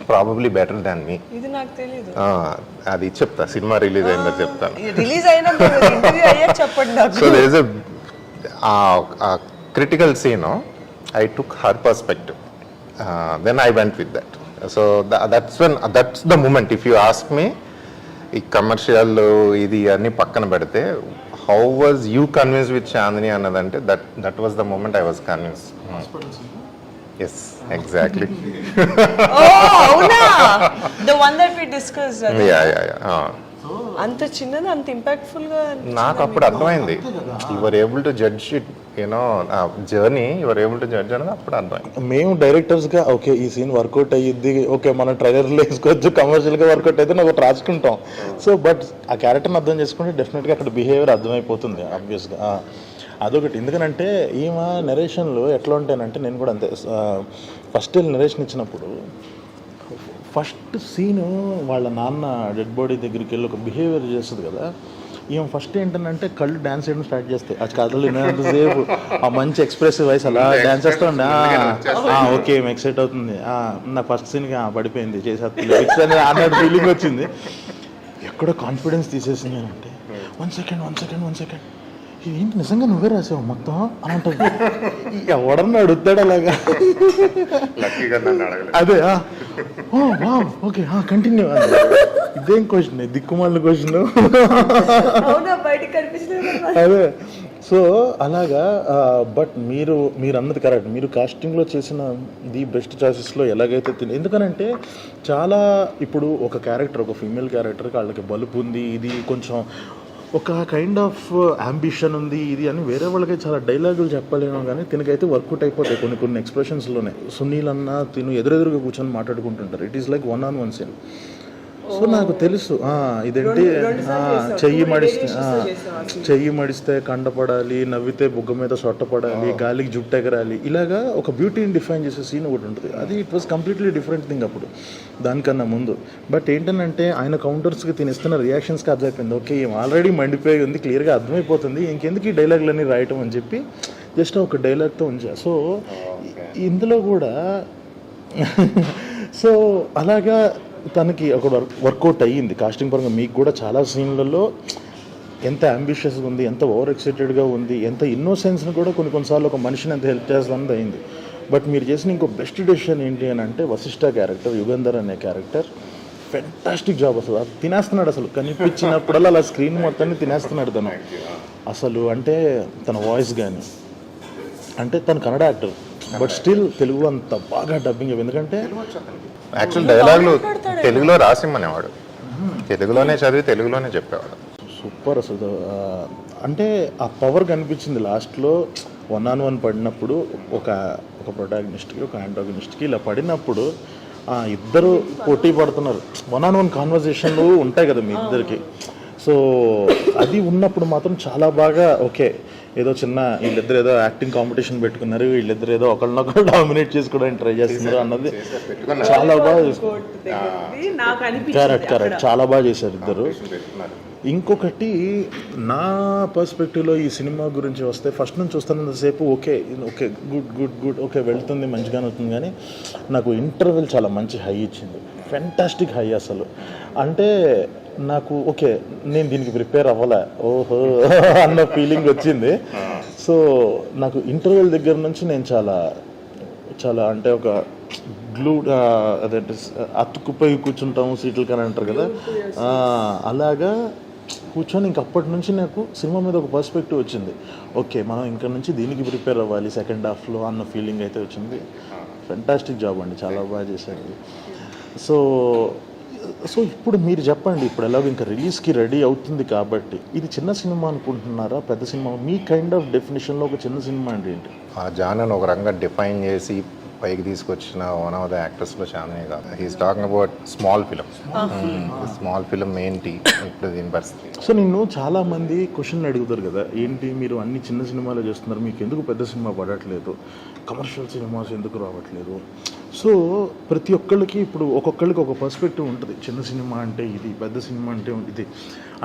probably better than me. ఇది నాకు తెలియదు, అది చెప్తా, సినిమా రిలీజ్ అయిందో చెప్తాను. రిలీజ్ అయినా చెప్పండి నాకు. So there is a critical scene, no? I took her perspective, then I went with that. So that's the moment. If you ask me, ఈ కమర్షియల్ ఇది అన్ని పక్కన పెడితే how was you convince with Chandini అన్నదంటే that was the moment I was convince. Yes exactly. అంత చిన్నది అంత impactful గా నాకు అప్పుడు అర్థమైంది. You're able to judge it, you know journey you're able to judge అనేది అప్పుడు అర్థమైంది. మేము డైరెక్టర్స్గా ఓకే ఈ సీన్ వర్కౌట్ అయ్యిద్ది, ఓకే మన ట్రైలర్లో వేసుకోవచ్చు, కమర్షియల్గా వర్కౌట్ అయితే ఒకటి రాసుకుంటాం. సో బట్ ఆ క్యారెక్టర్ని అర్థం చేసుకుంటే డెఫినెట్గా అక్కడ బిహేవియర్ అర్థమైపోతుంది ఆబ్వియస్గా. అదొకటి. ఎందుకనంటే ఈమె నెరేషన్లో ఎట్లా ఉంటానంటే నేను కూడా అంతే. ఫస్ట్ నెరేషన్ ఇచ్చినప్పుడు ఫస్ట్ సీను వాళ్ళ నాన్న డెడ్ బాడీ దగ్గరికి వెళ్ళి ఒక బిహేవియర్ చేస్తుంది కదా, ఈమె ఫస్ట్ ఏంటంటే కళ్ళు డ్యాన్స్ చేయడం స్టార్ట్ చేస్తాయి. ఆ కథలు వినేంతసేపు ఆ మంచి ఎక్స్ప్రెసివ్ వాయిస్ అలా డ్యాన్స్ చేస్తా ఉండే ఓకే ఏమి ఎక్సైట్ అవుతుంది. నాకు ఫస్ట్ సీన్కి పడిపోయింది చేసేస్తుంది అన్నట్టు ఫీలింగ్ వచ్చింది. ఎక్కడో కాన్ఫిడెన్స్ తీసేసింది అంటే వన్ సెకండ్ ఏంటి నిజంగా నువ్వే రాసావు మొత్తం అని అంటుంది. ఎవడన్నా అడుగుతాడు అలాగా. అదే ఓకే కంటిన్యూ. ఇదేం క్వశ్చన్, దిక్కుమాలిన క్వశ్చన్. అదే. సో అలాగా. బట్ మీరు అన్నది కరెక్ట్. మీరు కాస్టింగ్లో చేసిన ది బెస్ట్ చాయిసెస్లో ఎలాగైతే ఎందుకనంటే చాలా ఇప్పుడు ఒక క్యారెక్టర్, ఒక ఫీమేల్ క్యారెక్టర్కి వాళ్ళకి బలుపు ఉంది, ఇది కొంచెం ఒక కైండ్ ఆఫ్ అంబిషన్ ఉంది ఇది అని వేరే వాళ్ళకి చాలా డైలాగులు చెప్పలేము, కానీ తినకైతే వర్కౌట్ అయిపోతాయి కొన్ని ఎక్స్ప్రెషన్స్లోనే. సునీల్ అన్న తిను ఎదురెదురుగా కూర్చొని మాట్లాడుకుంటుంటారు. It is like 1-on-1 scene. So నాకు తెలుసు ఇదేంటి చెయ్యి మడిస్తే కండపడాలి, నవ్వితే బుగ్గ మీద సొట్టపడాలి, గాలికి జుట్టు ఎగరాలి, ఇలాగా ఒక బ్యూటీని డిఫైన్ చేసే సీన్ ఒకటి ఉంటుంది. అది it was completely different thing అప్పుడు దానికన్నా ముందు. బట్ ఏంటంటే ఆయన కౌంటర్స్కి తినిస్తున్న రియాక్షన్స్కి అర్థమైపోయింది, ఓకే ఆల్రెడీ మండిపోయి ఉంది, క్లియర్గా అర్థమైపోతుంది, ఇంకెందుకు ఈ డైలాగులన్నీ రాయటం అని చెప్పి జస్ట్ ఒక డైలాగ్తో ఉంచా. సో ఇందులో కూడా సో అలాగా తనకి ఒక వర్కౌట్ అయ్యింది కాస్టింగ్ పరంగా. మీకు కూడా చాలా సీన్లలో ఎంత అంబిషియస్గా ఉంది, ఎంత ఓవర్ ఎక్సైటెడ్గా ఉంది, ఎంత ఇన్నోసెన్స్ని కూడా కొన్నిసార్లు ఒక మనిషిని ఎంత హెల్ప్ చేస్తుందని అయింది. బట్ మీరు చేసిన ఇంకో బెస్ట్ డెసిషన్ ఏంటి అని అంటే వశిష్ఠ క్యారెక్టర్, యుగంధర్ అనే క్యారెక్టర్ ఫెంటాస్టిక్ జాబ్. అసలు అది తినేస్తున్నాడు, అసలు కనిపించినప్పుడల్లా అలా స్క్రీన్ మొత్తాన్ని తినేస్తున్నాడు తను అసలు. అంటే తన వాయిస్ కానీ, అంటే తను Kannada actor but still Telugu అంత బాగా డబ్బింగ్. ఎందుకంటే యాక్చువల్ డైలాగులు తెలుగులో రాసిమ్మనేవాడు, తెలుగులోనే చదివి తెలుగులోనే చెప్పేవాడు. సూపర్ అసలు. అంటే ఆ పవర్ కనిపించింది లాస్ట్లో 1-on-1 పడినప్పుడు, ఒక ప్రొటాగనిస్ట్కి ఒక యాంటాగనిస్ట్కి ఇలా పడినప్పుడు ఇద్దరు పోటీ పడుతున్నారు. 1-on-1 కాన్వర్జేషన్లు ఉంటాయి కదా మీ ఇద్దరికి. సో అది ఉన్నప్పుడు మాత్రం చాలా బాగా ఓకే, ఏదో చిన్న వీళ్ళిద్దరు ఏదో యాక్టింగ్ కాంపిటీషన్ పెట్టుకున్నారు, వీళ్ళిద్దరు ఏదో ఒకళ్ళనొకరు డామినేట్ చేసుకోవడానికి ట్రై చేస్తున్నారు అన్నది చాలా బాగా కరెక్ట్ చాలా బాగా చేశారు ఇద్దరు. ఇంకొకటి నా పర్స్పెక్టివ్లో ఈ సినిమా గురించి వస్తే, ఫస్ట్ నుంచి చూస్తున్నంతసేపు okay okay good good good okay వెళ్తుంది మంచిగానే అవుతుంది, కానీ నాకు ఇంటర్వెల్ చాలా మంచి హై ఇచ్చింది, ఫెంటాస్టిక్ హై అసలు. అంటే నాకు ఓకే నేను దీనికి ప్రిపేర్ అవ్వలే ఓహో అన్న ఫీలింగ్ వచ్చింది. సో నాకు ఇంటర్వెల్ దగ్గర నుంచి నేను చాలా చాలా అంటే ఒక గ్లూ అదేంటి అతుక్కుపోయి కూర్చుంటాము సీట్లు కానీ అంటారు కదా, అలాగా కూర్చొని ఇంక అప్పటి నుంచి నాకు సినిమా మీద ఒక పర్స్పెక్టివ్ వచ్చింది. ఓకే మనం ఇక్కడ నుంచి దీనికి ప్రిపేర్ అవ్వాలి సెకండ్ హాఫ్లో అన్న ఫీలింగ్ అయితే వచ్చింది. ఫెంటాస్టిక్ జాబ్ అండి, చాలా బాగా చేశారు. సో ఇప్పుడు మీరు చెప్పండి, ఇప్పుడు ఎలాగో ఇంకా రిలీజ్కి రెడీ అవుతుంది కాబట్టి ఇది చిన్న సినిమా అనుకుంటున్నారా పెద్ద సినిమా? మీ కైండ్ ఆఫ్ డెఫినేషన్లో ఒక చిన్న సినిమా అంటే ఏంటి? ఆ జానన్ ఒక రంగా డిఫైన్ చేసి పైకి తీసుకొచ్చిన వన్ ఆఫ్ ద యాక్టర్స్లో చాలానే కాదు. He's talking about small film ఏంటి ఇప్పుడు దీని పరిస్థితి. సో నిన్ను చాలా మంది క్వశ్చన్లు అడుగుతారు కదా, ఏంటి మీరు అన్ని చిన్న సినిమాలు చేస్తున్నారు, మీకు ఎందుకు పెద్ద సినిమా పడట్లేదు, కమర్షియల్ సినిమాస్ ఎందుకు రావట్లేదు? సో ప్రతి ఒక్కళ్ళకి ఇప్పుడు ఒక్కొక్కళ్ళకి ఒక పర్స్పెక్టివ్ ఉంటుంది, చిన్న సినిమా అంటే ఇది, పెద్ద సినిమా అంటే ఇది.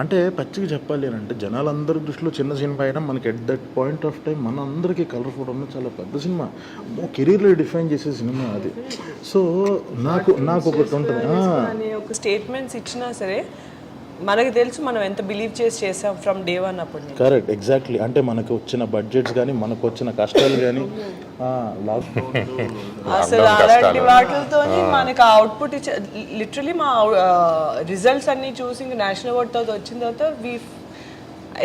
అంటే పచ్చిగా చెప్పాలి అని అంటే జనాలందరి దృష్టిలో చిన్న సినిమా అయినా మనకి at that point of time మన అందరికీ కలర్ఫుల్ ఉన్న చాలా పెద్ద సినిమా, కెరీర్లో డిఫైన్ చేసే సినిమా అది. సో నాకు ఒకటి ఉంటుంది, ఒక స్టేట్మెంట్స్ ఇచ్చినా సరే మనకి తెలుసు మనం ఎంత బిలీవ్ చేసాం ఫ్రమ్ డే వన్ అప్పుడు. Correct, exactly. అంటే మనకు వచ్చిన బడ్జెట్స్ కానీ మనకు వచ్చిన కష్టాలు కానీ అసలు అలాంటి వాటితో మనకు అవుట్పుట్ ఇచ్చే లిటరలీ మా రిజల్ట్స్ అన్ని చూసి నేషనల్ అవార్డ్ తర్వాత వచ్చిన తర్వాత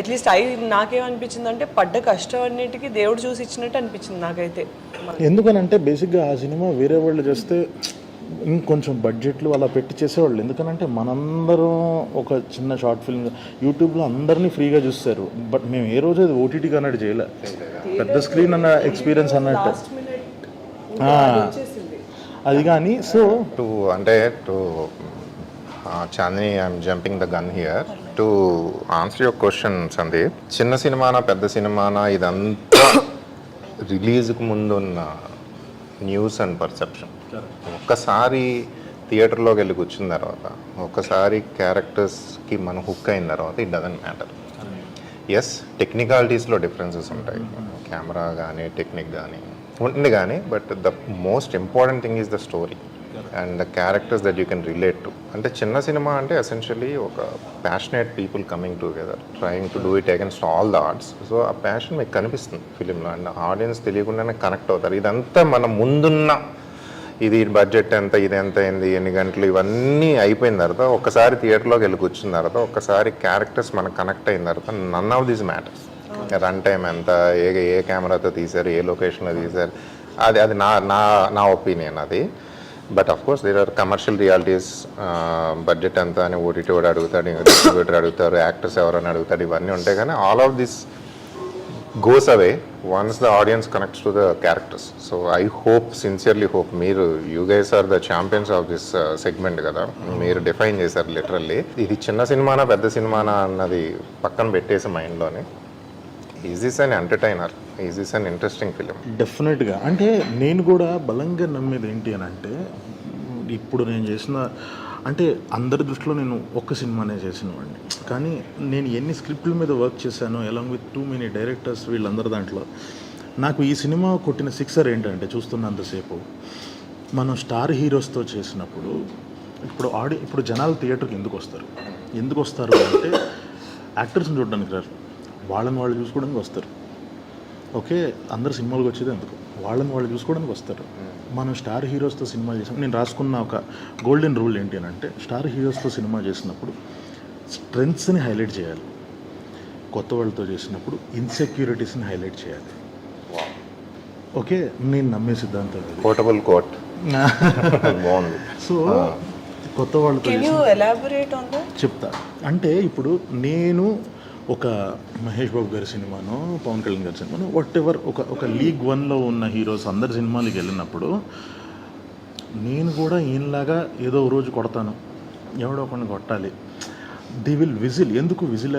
అట్లీస్ట్ నాకేమనిపించింది అంటే పడ్డ కష్టం అన్నిటికీ దేవుడు చూసి ఇచ్చినట్టు అనిపించింది నాకైతే. ఎందుకనంటే బేసిక్గా ఆ సినిమా వేరే వాళ్ళు చేస్తే ఇంకొంచెం బడ్జెట్లు అలా పెట్టి చేసేవాళ్ళు. ఎందుకనంటే మనందరం ఒక చిన్న షార్ట్ ఫిల్మ్ యూట్యూబ్లో అందరినీ ఫ్రీగా చూస్తారు, బట్ మేము ఏ రోజు అది ఓటీటీ అన్నట్టు చేయలే, పెద్ద స్క్రీన్ అన్న ఎక్స్పీరియన్స్ అన్నట్టు అది. కానీ so Chandini I'm jumping the gun here to answer your question Sandeep. చిన్న సినిమానా పెద్ద సినిమానా ఇదంతా రిలీజ్కి ముందున్న న్యూస్ అండ్ పర్సెప్షన్. ఒక్కసారి థియేటర్లోకి వెళ్ళి కూర్చున్న తర్వాత, ఒక్కసారి క్యారెక్టర్స్కి మనం హుక్ అయిన తర్వాత ఇట్ డజంట్ మ్యాటర్. ఎస్ టెక్నికాలిటీస్లో డిఫరెన్సెస్ ఉంటాయి, కెమెరా కానీ టెక్నిక్ కానీ ఉంటుంది కానీ, but the most important thing is the story and the characters that you can relate to. అంటే చిన్న సినిమా అంటే ఎసెన్షియలీ ఒక passionate people coming together trying to do it against all the arts. So ఆ passion మీకు కనిపిస్తుంది ఫిలింలో and audience తెలియకుండానే connect అవుతారు. ఇదంతా మన ముందున్న ఇది బడ్జెట్ ఎంత, ఇది ఎంత అయింది, ఎన్ని గంటలు, ఇవన్నీ అయిపోయిన తర్వాత ఒక్కసారి థియేటర్లోకి వెళ్ళి కూర్చున్న తర్వాత, ఒక్కసారి క్యారెక్టర్స్ మనకు కనెక్ట్ అయిన తర్వాత none of these matters. Run time ఎంత, ఏ కెమెరాతో తీశారు, ఏ లొకేషన్లో తీశారు, అది నా ఒపీనియన్ అది. But of course there are commercial realities. Budget ఎంత అని ఓటీటీ వాడు అడుగుతాడు, డిస్ట్రిబ్యూటర్ అడుగుతారు, యాక్టర్స్ ఎవరైనా అడుగుతాడు, ఇవన్నీ ఉంటాయి. కానీ all of this goes away once the audience connects to the characters. So I hope, sincerely hope, you guys are the champions of this segment కదా, మీరు డిఫైన్ చేశారు లిటరల్లీ. ఇది చిన్న సినిమానా పెద్ద సినిమానా అన్నది పక్కన పెట్టేసి మైండ్లోనే, is this an entertainer, is this an interesting film? డెఫినెట్గా. అంటే నేను కూడా బలంగా నమ్మేది ఏంటి అని అంటే, ఇప్పుడు నేను చేసిన అంటే అందరి దృష్టిలో నేను ఒక్క సినిమానే చేసినవాడిని, కానీ నేను ఎన్ని స్క్రిప్ట్ల మీద వర్క్ చేశాను along with too many directors, వీళ్ళందరి దాంట్లో నాకు ఈ సినిమా కొట్టిన సిక్సర్ ఏంటంటే చూస్తున్నంతసేపు మనం స్టార్ హీరోస్తో చేసినప్పుడు ఇప్పుడు జనాలు థియేటర్కి ఎందుకు వస్తారు అంటే యాక్టర్స్ని చూడడానికి రారు, వాళ్ళని వాళ్ళు చూసుకోవడానికి వస్తారు. ఓకే, అందరు సినిమాలకు వచ్చేది ఎందుకు, వాళ్ళని వాళ్ళు చూసుకోవడానికి వస్తారు. మనం స్టార్ హీరోస్తో సినిమా చేసినప్పుడు నేను రాసుకున్న ఒక గోల్డెన్ రూల్ ఏంటి అని అంటే, స్టార్ హీరోస్తో సినిమా చేసినప్పుడు స్ట్రెంగ్త్స్ని హైలైట్ చేయాలి, కొత్త వాళ్ళతో చేసినప్పుడు ఇన్సెక్యూరిటీస్ని హైలైట్ చేయాలి. ఓకే, నేను నమ్మే సిద్ధాంతం ఇది. పోర్టబుల్ కోట్ బాగుంది. సో కొత్త వాళ్ళతో can you elaborate on that? చెప్తా. అంటే ఇప్పుడు నేను ఒక మహేష్ బాబు గారి సినిమాను, పవన్ కళ్యాణ్ గారి సినిమాను, వాట్ ఎవర్ ఒక లీగ్ 1లో ఉన్న హీరోస్ అందరి సినిమాలకి వెళ్ళినప్పుడు నేను కూడా ఈయనలాగా ఏదో ఒక రోజు కొడతాను, ఎవడో ఒకరిని కొట్టాలి. The will whistle. ఎందుకు విజిల్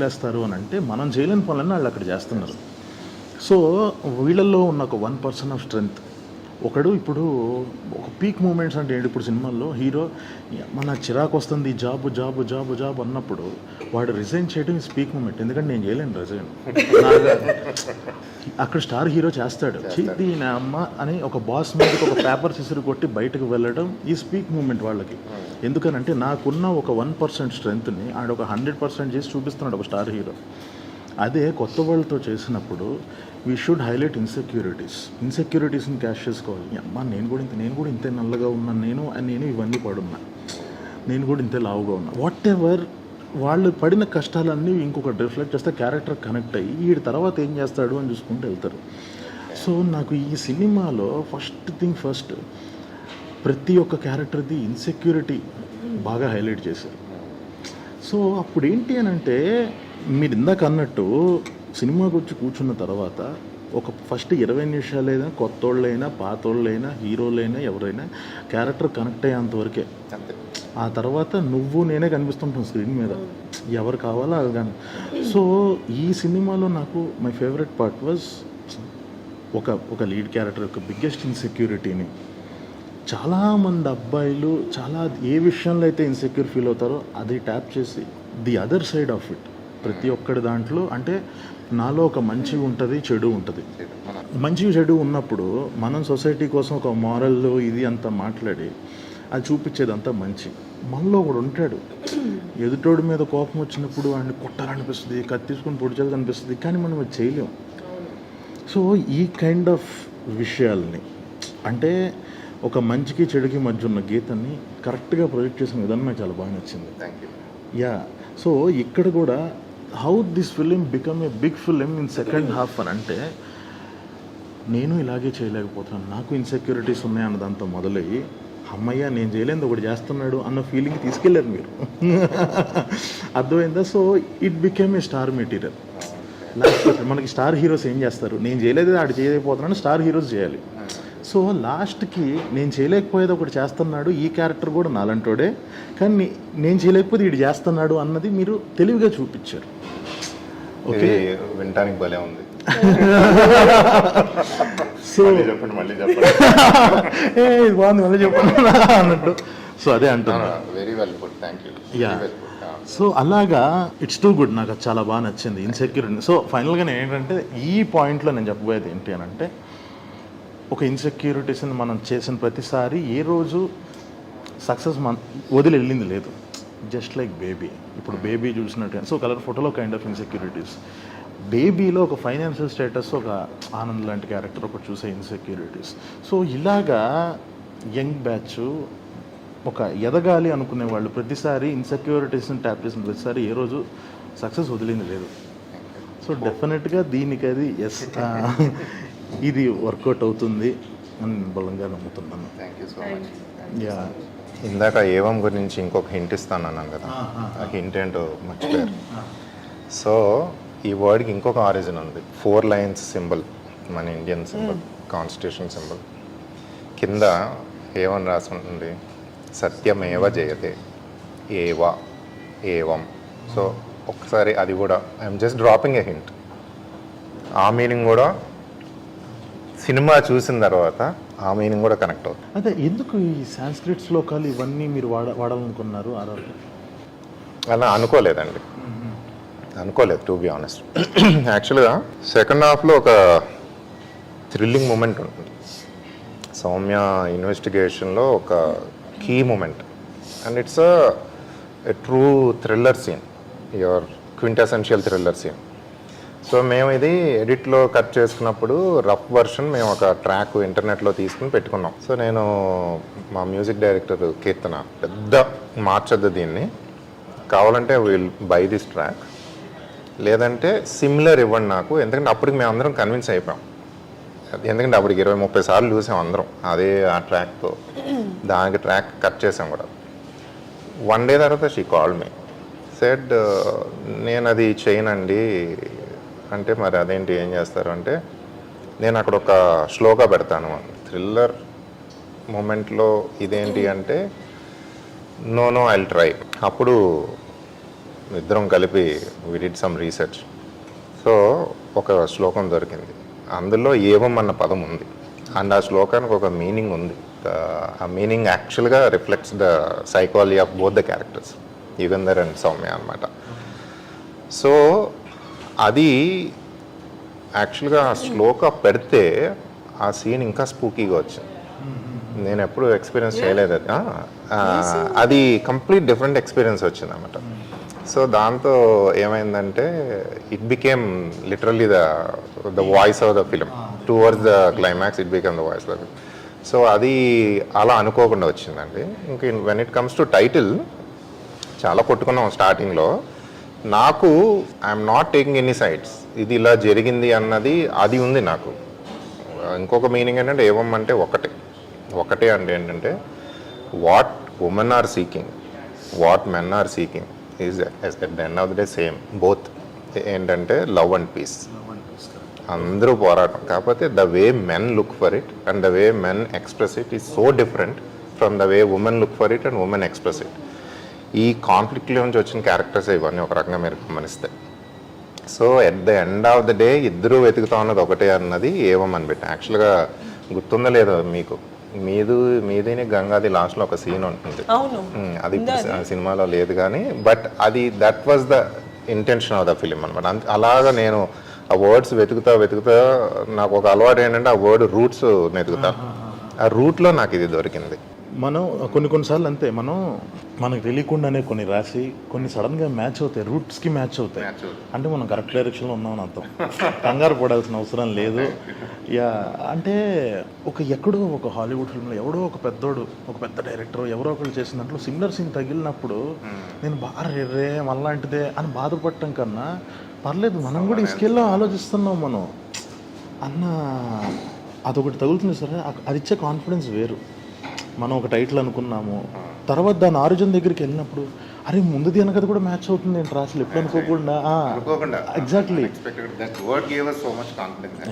వేస్తారు అని అంటే, మనం చేయలేని పనులన్నీ వాళ్ళు అక్కడ చేస్తున్నారు. సో వీళ్ళల్లో ఉన్న ఒక 1% ఆఫ్ స్ట్రెంగ్త్. ఒకడు ఇప్పుడు ఒక పీక్ మూమెంట్స్ అంటే ఏంటి, ఇప్పుడు సినిమాల్లో హీరో మన చిరాకు వస్తుంది జాబ్ అన్నప్పుడు వాడు రిజైన్ చేయడం ఇస్ పీక్ మూమెంట్. ఎందుకంటే నేను చేయలేను రిజైన్. అక్కడ స్టార్ హీరో చేస్తాడు, దీని అమ్మ అని ఒక బాస్ మీదకి ఒక పేపర్ సిసురు కొట్టి బయటకు వెళ్ళడం ఈ స్పీక్ మూమెంట్ వాళ్ళకి. ఎందుకనంటే నాకున్న ఒక 1% స్ట్రెంగ్త్ని ఆడ ఒక 100% చేసి చూపిస్తున్నాడు ఒక స్టార్ హీరో. అదే కొత్త వాళ్ళతో చేసినప్పుడు వీ షుడ్ హైలైట్ ఇన్సెక్యూరిటీస్ని క్యాష్ చేసుకోవాలి. అమ్మా నేను కూడా ఇంతే నల్లగా ఉన్నాను, నేను ఇవన్నీ పడున్నా, నేను కూడా ఇంతే లావుగా ఉన్నా, వాట్ ఎవర్ వాళ్ళు పడిన కష్టాలన్నీ ఇంకొకటి రిఫ్లెక్ట్ చేస్తే క్యారెక్టర్ కనెక్ట్ అయ్యి వీడి తర్వాత ఏం చేస్తాడు అని చూసుకుంటూ వెళ్తారు. సో నాకు ఈ సినిమాలో ఫస్ట్ ప్రతి ఒక్క క్యారెక్టర్ది ఇన్సెక్యూరిటీ బాగా హైలైట్ చేశారు. సో అప్పుడు ఏంటి అని అంటే, మీరు ఇందాక అన్నట్టు సినిమాకి వచ్చి కూర్చున్న తర్వాత ఒక ఫస్ట్ 20 నిమిషాలైనా కొత్తోళ్ళైనా పాతోళ్ళైనా హీరోలైనా ఎవరైనా క్యారెక్టర్ కనెక్ట్ అయ్యేంతవరకే. ఆ తర్వాత నేనే కనిపిస్తుంటాను స్క్రీన్ మీద, ఎవరు కావాలో అది కానీ. సో ఈ సినిమాలో నాకు మై ఫేవరెట్ పార్ట్ వాజ్ ఒక లీడ్ క్యారెక్టర్ యొక్క బిగ్గెస్ట్ ఇన్సెక్యూరిటీని చాలామంది అబ్బాయిలు ఏ విషయంలో అయితే ఇన్సెక్యూర్ ఫీల్ అవుతారో అది ట్యాప్ చేసి the other side of it ప్రతి ఒక్కటి దాంట్లో. అంటే నాలో ఒక మంచి ఉంటుంది, చెడు ఉంటుంది. మంచి చెడు ఉన్నప్పుడు మనం సొసైటీ కోసం ఒక మారల్ ఇది అంతా మాట్లాడి అది చూపించేదంతా మంచి. మనలో ఒకడు ఉంటాడు, ఎదుటోడి మీద కోపం వచ్చినప్పుడు వాడిని కొట్టాలనిపిస్తుంది, కత్తి తీసుకొని పొడిచాలనిపిస్తుంది, కానీ మనం అది చేయలేం. సో ఈ కైండ్ ఆఫ్ విషయాల్ని, అంటే ఒక మంచికి చెడుకి మధ్య ఉన్న గీతాన్ని కరెక్ట్గా ప్రొజెక్ట్ చేసిన విధానం నాకు చాలా బాగా నచ్చింది. యా, సో ఇక్కడ కూడా how this film become a big film in second half అని అంటే, నేను ఇలాగే చేయలేకపోతున్నాను, నాకు ఇన్సెక్యూరిటీస్ ఉన్నాయన్న దాంతో మొదలయ్యి అమ్మయ్య నేను చేయలేదు ఒకటి చేస్తున్నాడు అన్న ఫీలింగ్ తీసుకెళ్ళారు మీరు. అర్థమైందా? So it became a star material. Last మనకి స్టార్ హీరోస్ ఏం చేస్తారు, నేను చేయలేదు ఆడు చేయలేకపోతున్నాను, స్టార్ హీరోస్ చేయాలి. సో లాస్ట్కి నేను చేయలేకపోయేది ఒకటి చేస్తున్నాడు, ఈ క్యారెక్టర్ కూడా నాలంటోడే, కానీ నేను చేయలేకపోతే వీడు చేస్తున్నాడు అన్నది మీరు తెలివిగా చూపించారు. ఓకే, వినటానికి భలే ఉంది. సో చెప్పండి మళ్ళీ బాగుంది, మళ్ళీ చెప్పండి అన్నట్టు. సో అదే అంటున్నా. Very well good, thank you. Yeah, so అలాగా ఇట్స్ టూ గుడ్, నాకు చాలా బాగా నచ్చింది ఇన్సెక్యూరిటీ. సో ఫైనల్గా నేను ఏంటంటే ఈ పాయింట్లో నేను చెప్పబోయేది ఏంటి అని అంటే, ఒక ఇన్సెక్యూరిటీస్ని మనం చేసిన ప్రతిసారి ఏ రోజు సక్సెస్ వదిలి వెళ్ళింది లేదు. జస్ట్ లైక్ బేబీ, ఇప్పుడు బేబీ చూసినట్టు, సో కలర్ ఫోటోలో కైండ్ ఆఫ్ ఇన్సెక్యూరిటీస్. బేబీలో ఒక ఫైనాన్షియల్ స్టేటస్, ఒక ఆనంద్ లాంటి క్యారెక్టర్ ఒకటి చూసే ఇన్సెక్యూరిటీస్. సో ఇలాగా యంగ్ బ్యాచ్ ఒక ఎదగాలి అనుకునే వాళ్ళు ప్రతిసారి ఇన్సెక్యూరిటీస్ని ట్యాప్ చేసిన ప్రతిసారి ఏ రోజు సక్సెస్ వదిలింది లేదు. సో డెఫినెట్గా దీనికి అది ఎస్ ఇది వర్కౌట్ అవుతుంది అని బలంగా నమ్ముతున్నాను. Thank you so much. Yeah, ఇందాక ఏవం గురించి ఇంకొక హింట్ ఇస్తాను అన్నాను కదా, ఆ హింట్ ఏంటో మర్చిపోయారు. సో ఈ వర్డ్కి ఇంకొక ఆరిజిన్ ఉంది. 4 లైన్స్ సింబల్, మన ఇండియన్ సింబల్, కాన్స్టిట్యూషన్ సింబల్. కింద ఏమని రాసి ఉంటుంది, సత్యమేవ జయతే, ఏవా ఏవం. సో ఒకసారి అది కూడా I'm just dropping A hint. ఆ మీనింగ్ కూడా సినిమా చూసిన తర్వాత ఆ మీనింగ్ కూడా కనెక్ట్ అవుతుంది. అదే ఎందుకు ఈ సాంస్క్రిట్ శ్లోకాలు ఇవన్నీ మీరు వాడాలనుకున్నారు? అలా అనుకోలేదండి, అనుకోలేదు టు బి ఆనెస్ట్. యాక్చువల్గా సెకండ్ హాఫ్లో ఒక థ్రిల్లింగ్ మూమెంట్ ఉంటుంది. సౌమ్య ఇన్వెస్టిగేషన్లో ఒక key moment and it's a true thriller scene, your quintessential thriller scene. So మేము ఇది ఎడిట్లో కట్ చేసుకున్నప్పుడు రఫ్ వర్షన్ మేము ఒక ట్రాక్ ఇంటర్నెట్లో తీసుకుని పెట్టుకున్నాం. సో నేను మా మ్యూజిక్ డైరెక్టర్ కీర్తన పెద్ద మార్చొద్దు దీన్ని, కావాలంటే విల్ బై దిస్ ట్రాక్, లేదంటే సిమిలర్ ఇవ్వండి నాకు, ఎందుకంటే అప్పటికి మేము అందరం కన్విన్స్ అయిపోయాం. ఎందుకంటే అప్పటికి 20-30 సార్లు చూసాం అందరం అదే ఆ ట్రాక్తో, దానికి ట్రాక్ కట్ చేసాం కూడా. వన్ డే తర్వాత షీ కాల్డ్ మీ, సెడ్ నేను అది చేయనండి అంటే, మరి అదేంటి ఏం చేస్తారు అంటే, నేను అక్కడ ఒక శ్లోగా పెడతాను థ్రిల్లర్ మూమెంట్లో, ఇదేంటి అంటే నో ఐల్ ట్రై. అప్పుడు ఇద్దరం కలిపి we did some research. So ఒక శ్లోకం దొరికింది, అందులో ఏవం అన్న పదం ఉంది అండ్ ఆ శ్లోకానికి ఒక మీనింగ్ ఉంది. ఆ మీనింగ్ యాక్చువల్గా reflects the psychology of both the characters, Yugandhar and Soumya అనమాట. సో అది యాక్చువల్గా ఆ శ్లోక పెడితే ఆ సీన్ ఇంకా స్పూకీగా వచ్చింది. నేను ఎప్పుడు ఎక్స్పీరియన్స్ చేయలేదు అది. అది కంప్లీట్ డిఫరెంట్ ఎక్స్పీరియన్స్ వచ్చింది అన్నమాట. సో దాంతో ఏమైందంటే it became literally the voice of the film towards the climax, it became the voice of the film. So అది అలా అనుకోకుండా వచ్చిందండి. ఇంక when it comes to title చాలా కొట్టుకున్నాం స్టార్టింగ్లో. నాకు I'm not taking any sides, ఇది ఇలా జరిగింది అన్నది అది ఉంది నాకు. ఇంకొక మీనింగ్ ఏంటంటే ఏవం అంటే ఒకటే అంటే ఏంటంటే what women are seeking, what men are seeking is at the end of the day same, both. ఏంటంటే లవ్ అండ్ పీస్, అందరూ పోరాటం. కాకపోతే the way men look for it and the way men express it is so different from the way women look for it and women express it. ఈ కాన్ఫ్లిక్ట్లో నుంచి వచ్చిన characters ఇవన్నీ ఒక రకంగా మీరు గమనిస్తే. So at the end of the day ఇద్దరూ వెతుకుతా ఉన్నది ఒకటే అన్నది ఏవం అనిపెట్టి. యాక్చువల్గా గుర్తుందో లేదో మీకు, మీదిని గంగాది లాస్ట్లో ఒక సీన్ ఉంటుంది, అది సినిమాలో లేదు కానీ, బట్ అది that was the intention of the film అనమాట. అలాగా నేను ఆ వర్డ్స్ వెతుకుతా నాకు ఒక అలవాటు ఏంటంటే ఆ వర్డ్ రూట్స్ వెతుకుతా, ఆ రూట్లో నాకు ఇది దొరికింది. మనం కొన్నిసార్లు అంతే, మనకు తెలియకుండానే కొన్ని రాసి కొన్ని సడన్గా మ్యాచ్ అవుతాయి, రూట్స్కి మ్యాచ్ అవుతాయి. అంటే మనం కరెక్ట్ డైరెక్షన్లో ఉన్నామని అర్థం, కంగారు పడాల్సిన అవసరం లేదు. అంటే ఎక్కడో ఒక హాలీవుడ్ ఫిల్మ్లో ఎవడో ఒక పెద్ద డైరెక్టర్ ఎవరో ఒకరు చేసిన దాంట్లో సిమిలర్ సీన్ తగిలినప్పుడు నేను బాగా రే మళ్ళాంటిదే అని బాధపడటం కన్నా పర్లేదు, మనం కూడా ఈ స్కేల్లో ఆలోచిస్తున్నాం మనం అన్న అదొకటి తగులుతుంది సరే, అది ఇచ్చే కాన్ఫిడెన్స్ వేరు. మనం ఒక టైటిల్ అనుకున్నాము, తర్వాత దాని ఆరిజిన్ దగ్గరికి వెళ్ళినప్పుడు అరే ముందుది వెనకది కూడా మ్యాచ్ అవుతుంది ఏంటి అసలు ఎప్పుడు అనుకోకుండా.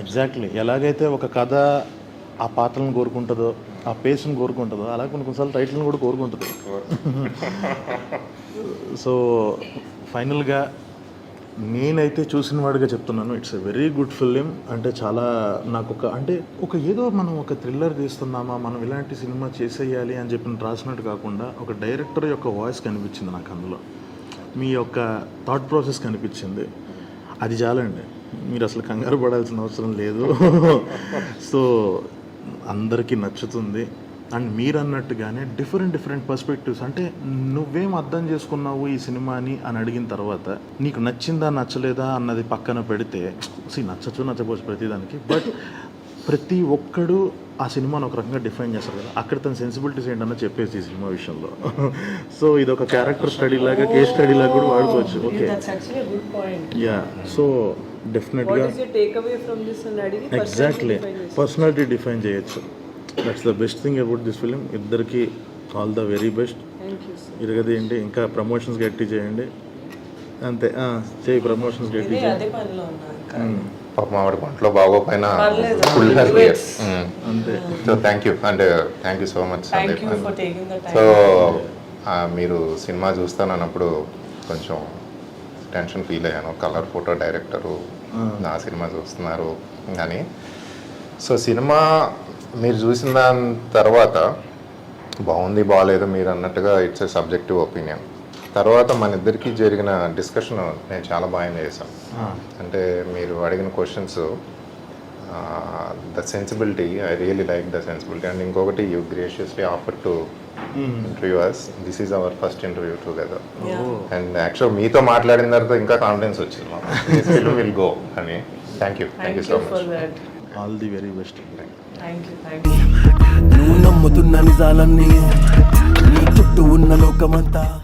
ఎగ్జాక్ట్లీ ఎలాగైతే ఒక కథ ఆ పాత్రలను కోరుకుంటుందో, ఆ పేస్ని కోరుకుంటుందో, అలాగే కొన్నిసార్లు టైటిల్ని కూడా కోరుకుంటుంది. సో ఫైనల్గా నేనైతే చూసిన వాడిగా చెప్తున్నాను, it's a very good film. అంటే చాలా నాకు ఒక ఏదో మనం ఒక థ్రిల్లర్ తీస్తున్నామా, మనం ఇలాంటి సినిమా చేసేయాలి అని చెప్పి రాసినట్టు కాకుండా ఒక డైరెక్టర్ యొక్క వాయిస్ కనిపించింది నాకు అందులో, మీ యొక్క థాట్ ప్రాసెస్ కనిపించింది. అది చాలండి, మీరు అసలు కంగారు పడాల్సిన అవసరం లేదు. సో అందరికీ నచ్చుతుంది. అండ్ మీరు అన్నట్టుగానే డిఫరెంట్ పర్స్పెక్టివ్స్, అంటే నువ్వేం అర్థం చేసుకున్నావు ఈ సినిమాని అని అడిగిన తర్వాత నీకు నచ్చిందా నచ్చలేదా అన్నది పక్కన పెడితే, నచ్చకపోవచ్చు ప్రతిదానికి, బట్ ప్రతి ఒక్కడు ఆ సినిమాను ఒక రకంగా డిఫైన్ చేస్తారు కదా, అక్కడ తన సెన్సిబిలిటీస్ ఏంటన్నా చెప్పేసి ఈ సినిమా విషయంలో. సో ఇది ఒక క్యారెక్టర్ స్టడీ లాగా, కేస్ స్టడీ లాగా కూడా వాడుకోవచ్చు. ఓకే, సో డెఫినెట్గా ఎగ్జాక్ట్లీ పర్సనాలిటీ డిఫైన్ చేయొచ్చు. That's the best thing about this film. ఇద్దరికి ఆల్ ద వెరీ బెస్ట్. ఇరగదేయండి, ఇంకా ప్రమోషన్స్ గట్టి చేయండి, అంతే చేయి, ప్రమోషన్స్ గట్టి చేయండి. మామిడి పంటలో బాగోపోయినా అంతే. So thank you so much. So మీరు సినిమా చూస్తానన్నప్పుడు కొంచెం టెన్షన్ ఫీల్ అయ్యాను, కలర్ ఫోటో డైరెక్టరు నా సినిమా చూస్తున్నారు అని. సో సినిమా మీరు చూసిన దాని తర్వాత బాగుంది బాగాలేదు మీరు అన్నట్టుగా ఇట్స్ ఏ సబ్జెక్టివ్ ఒపీనియన్. తర్వాత మన ఇద్దరికి జరిగిన డిస్కషన్ నేను చాలా బాగా చేశాను. అంటే మీరు అడిగిన questions the sensibility, I really like the sensibility. And ఇంకొకటి, you graciously offer to interview us. This is our first interview together. And actual మీతో మాట్లాడిన తర్వాత ఇంకా కాన్ఫిడెన్స్ వచ్చింది మాకు. విల్ గో అని. Thank you so for much. that. All the very best. Thank you. నువ్వు నమ్ముతున్న నిజాలన్నీ నీ చుట్టూ ఉన్న లోకమంతా